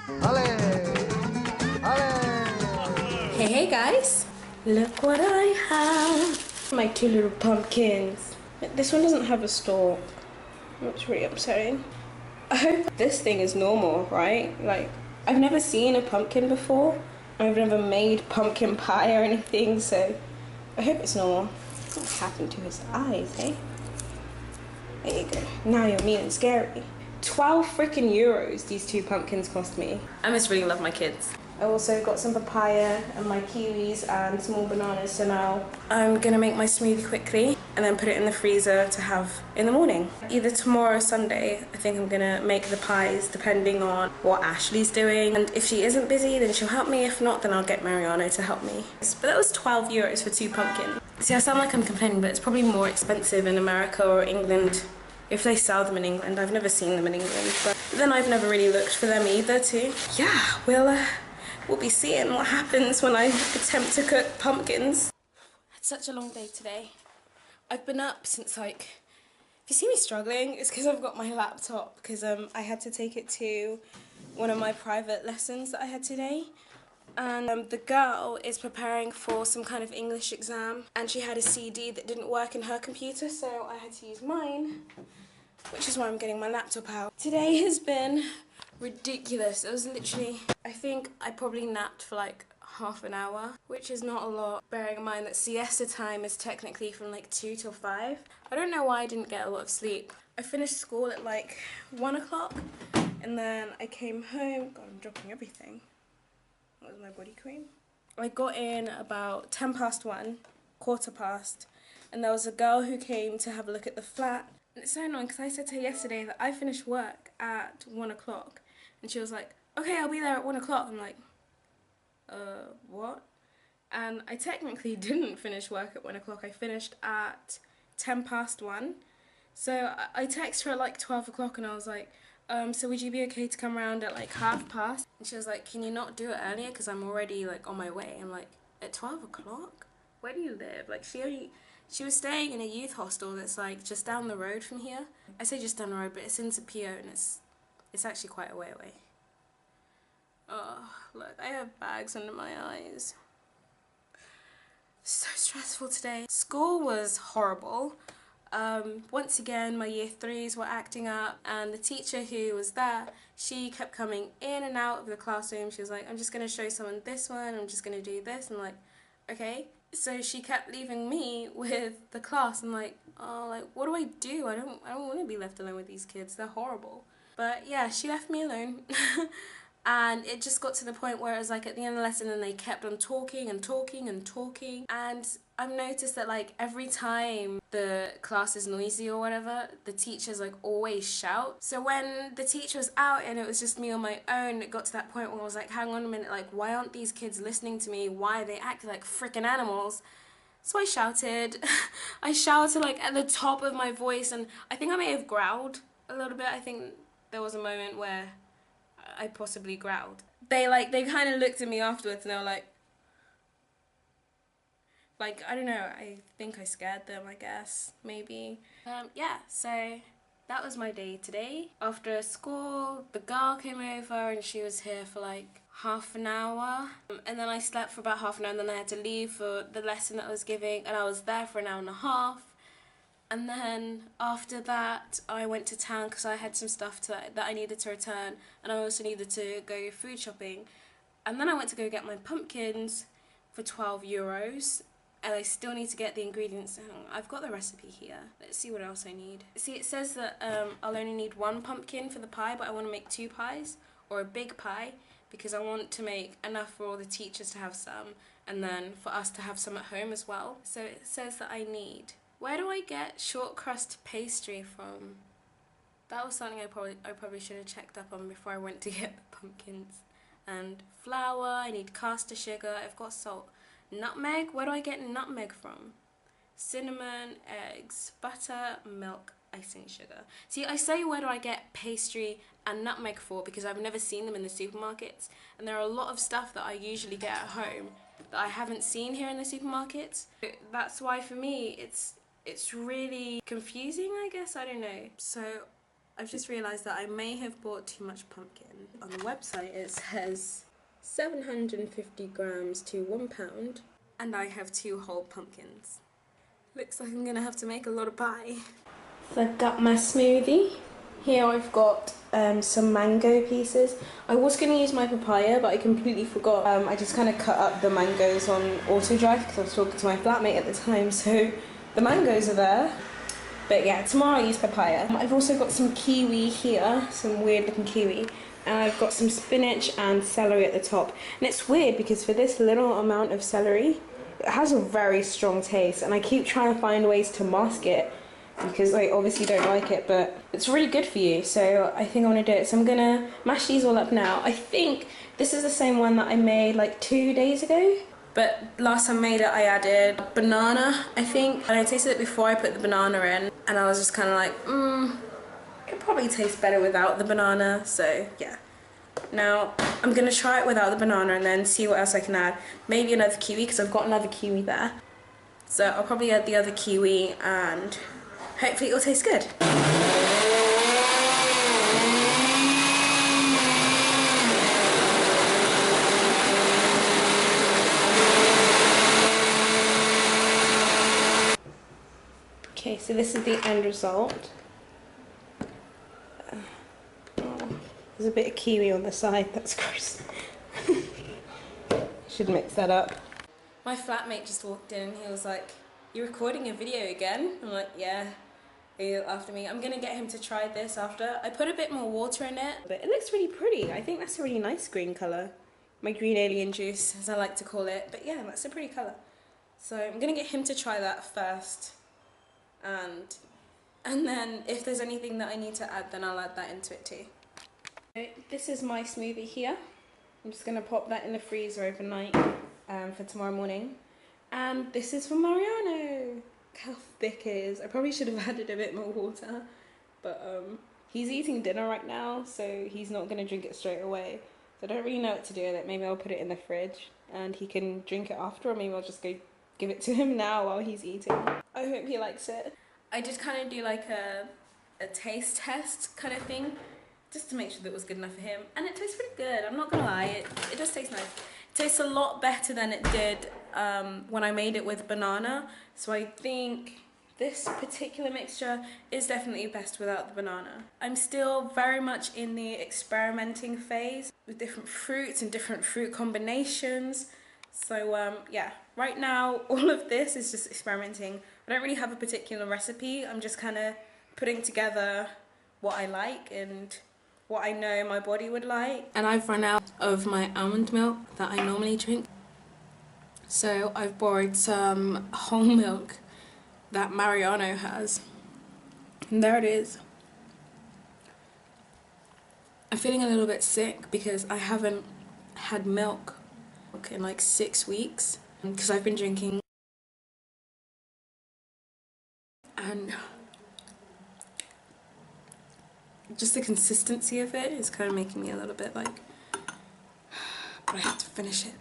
Ale! Ale! Hey guys, look what I have. My two little pumpkins. This one doesn't have a stalk. That's really upsetting. I hope this thing is normal, right? Like, I've never seen a pumpkin before. I've never made pumpkin pie or anything, so I hope it's normal. What happened to his eyes, eh? There you go. Now you're mean and scary. 12 freaking euros these two pumpkins cost me. I must really love my kids. I also got some papaya and my kiwis and small bananas, so now I'm gonna make my smoothie quickly and then put it in the freezer to have in the morning. Either tomorrow or Sunday, I think I'm gonna make the pies depending on what Ashley's doing. And if she isn't busy, then she'll help me. If not, then I'll get Mariano to help me. But that was 12 euros for two pumpkins. See, I sound like I'm complaining, but it's probably more expensive in America or England if they sell them in England. I've never seen them in England, but then I've never really looked for them either too. Yeah, we'll be seeing what happens when I attempt to cook pumpkins. It's such a long day today. I've been up since like, if you see me struggling, it's because I've got my laptop, because I had to take it to one of my private lessons that I had today. And the girl is preparing for some kind of English exam, and she had a CD that didn't work in her computer, so I had to use mine, which is why I'm getting my laptop out. Today has been ridiculous. It was literally, I think I probably napped for like half an hour, which is not a lot, bearing in mind that siesta time is technically from like 2 till 5. I don't know why I didn't get a lot of sleep. I finished school at like 1 o'clock, and then I came home. God, I'm dropping everything. That was my body cream. I got in about 10 past 1, quarter past, and there was a girl who came to have a look at the flat. And it's so annoying because I said to her yesterday that I finished work at 1 o'clock, and she was like, okay, I'll be there at 1 o'clock. I'm like, what? And I technically didn't finish work at 1 o'clock. I finished at 10 past 1. So I texted her at like 12 o'clock and I was like, so would you be okay to come around at like 1/2 past? And she was like, can you not do it earlier because I'm already like on my way. I'm like, at 12 o'clock? Where do you live? Like she was staying in a youth hostel that's like just down the road from here. I say just down the road, but it's in Zapio and it's actually quite a way away. Oh, look, I have bags under my eyes. So stressful today. School was horrible. Once again, my year 3s were acting up, and the teacher who was there, she kept coming in and out of the classroom. She was like, I'm just going to show someone this one, I'm just going to do this. I'm like, okay. So she kept leaving me with the class. I'm like, oh, like, what do I do? I don't want to be left alone with these kids. They're horrible. But yeah, she left me alone. And it just got to the point where it was like at the end of the lesson and they kept on talking and talking and talking. And I've noticed that like every time the class is noisy or whatever, the teachers like always shout. So when the teacher was out and it was just me on my own, it got to that point where I was like, hang on a minute, like why aren't these kids listening to me? Why are they acting like freaking animals? So I shouted. I shouted like at the top of my voice, and I think I may have growled a little bit. I think there was a moment where I possibly growled. They kind of looked at me afterwards and they were like, I don't know, I think I scared them, I guess, maybe. Yeah, so that was my day today. After school, the girl came over and she was here for like half an hour. And then I slept for about half an hour and then I had to leave for the lesson that I was giving, and I was there for an hour and a half. And then after that, I went to town because I had some stuff that I needed to return, and I also needed to go food shopping. And then I went to go get my pumpkins for 12 euros, and I still need to get the ingredients. I've got the recipe here. Let's see what else I need. See, it says that I'll only need 1 pumpkin for the pie, but I want to make 2 pies, or a big pie, because I want to make enough for all the teachers to have some, and then for us to have some at home as well. So it says that I need... Where do I get short crust pastry from? That was something I probably should have checked up on before I went to get the pumpkins. And flour, I need caster sugar, I've got salt. Nutmeg, where do I get nutmeg from? Cinnamon, eggs, butter, milk, icing sugar. See, I say where do I get pastry and nutmeg for because I've never seen them in the supermarkets. And there are a lot of stuff that I usually get at home that I haven't seen here in the supermarkets. That's why for me it's really confusing, I guess, I don't know. So I've just realised that I may have bought too much pumpkin. On the website it says 750 grams to 1 pound, and I have 2 whole pumpkins. Looks like I'm gonna have to make a lot of pie. So I've got my smoothie. Here I've got some mango pieces. I was going to use my papaya, but I completely forgot. I just kind of cut up the mangoes on auto drive because I was talking to my flatmate at the time, so the mangoes are there. But yeah, tomorrow I use papaya. I've also got some kiwi here, some weird looking kiwi. And I've got some spinach and celery at the top. And it's weird because for this little amount of celery, it has a very strong taste, and I keep trying to find ways to mask it because I obviously don't like it, but it's really good for you, so I think I want to do it. So I'm gonna mash these all up now. I think this is the same one that I made like 2 days ago, but last time I made it I added banana, I think, and I tasted it before I put the banana in, and I was just kind of like, it probably tastes better without the banana, so yeah. Now I'm gonna try it without the banana and then see what else I can add. Maybe another kiwi, because I've got another kiwi there. So I'll probably add the other kiwi and hopefully it'll taste good. Okay, so this is the end result. There's a bit of kiwi on the side, that's gross. Should mix that up. My flatmate just walked in and he was like, "You're recording a video again?" I'm like, "Yeah." After me. I'm gonna get him to try this after. I put a bit more water in it, but it looks really pretty. I think that's a really nice green colour. My green alien juice, as I like to call it. But yeah, that's a pretty colour. So I'm gonna get him to try that first. And then if there's anything that I need to add, then I'll add that into it too. This is my smoothie here. I'm just gonna pop that in the freezer overnight for tomorrow morning. And this is for Mariano. Look how thick it is. I probably should have added a bit more water, but he's eating dinner right now, so he's not gonna drink it straight away. So I don't really know what to do with it. Maybe I'll put it in the fridge and he can drink it after, or maybe I'll just go give it to him now while he's eating. I hope he likes it. I did kind of do like a taste test kind of thing, just to make sure that it was good enough for him. And it tastes pretty good, I'm not gonna lie, it does taste nice. It tastes a lot better than it did when I made it with banana. So I think this particular mixture is definitely best without the banana. I'm still very much in the experimenting phase with different fruits and different fruit combinations. So yeah, right now all of this is just experimenting. I don't really have a particular recipe, I'm just kind of putting together what I like and what I know my body would like. And I've run out of my almond milk that I normally drink. So I've borrowed some whole milk that Mariano has. And there it is. I'm feeling a little bit sick because I haven't had milk in like 6 weeks. Because I've been drinking. And just the consistency of it is kind of making me a little bit like, but I have to finish it.